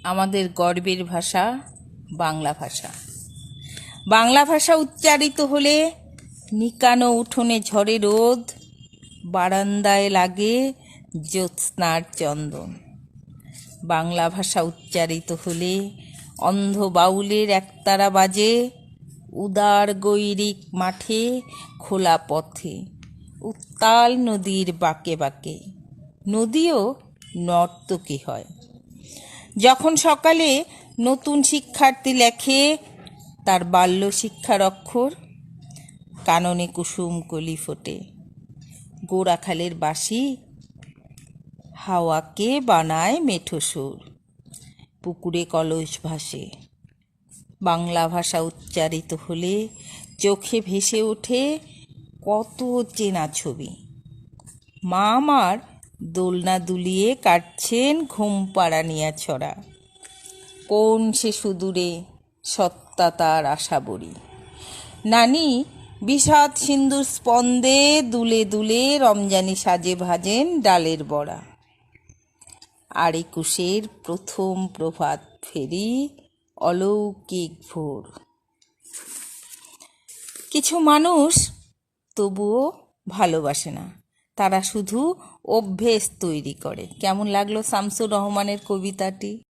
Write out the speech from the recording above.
আমাদের গর্বের ভাষা বাংলা ভাষা। বাংলা ভাষা উচ্চারিত হলে নিকানো উঠোনে ঝরে রোদ, বারান্দায় লাগে জ্যোৎস্নার চন্দন। বাংলা ভাষা উচ্চারিত হলে অন্ধ বাউলের একতারা বাজে, উদার গৈরিক মাঠে খোলা পথে, উত্তাল নদীর বাঁকে বাঁকে। নদীও নর্তকী হয়। যখন সকালে নতুন শিক্ষার্থী লেখে তার বাল্য শিক্ষার অক্ষর, কাননে কুসুম কলি ফোটে, গোড়াখালের বাঁশি হাওয়াকে বানায় মেঠো সুর, পুকুরে কলস ভাসে। বাংলা ভাষা উচ্চারিত হলে চোখে ভেসে ওঠে কত চেনা ছবি। মা আমার দোলনা দুলিয়ে কাটছেন ঘুম পাড়ানিয়া ছড়া, কোন সে সুদূরে সত্তা তার আশা বড়ি। নানি বিষাদ সিন্ধুর স্পন্দে দুলে দুলে রমজানি সাজে ভাজেন ডালের বড়া। আর একুশের প্রথম প্রভাত ফেরি অলৌকিক ভোর। কিছু মানুষ তবুও ভালোবাসে না, তারা শুধু অভ্যেস তৈরি করে। কেমন লাগলো শামসুর রহমানের কবিতাটি?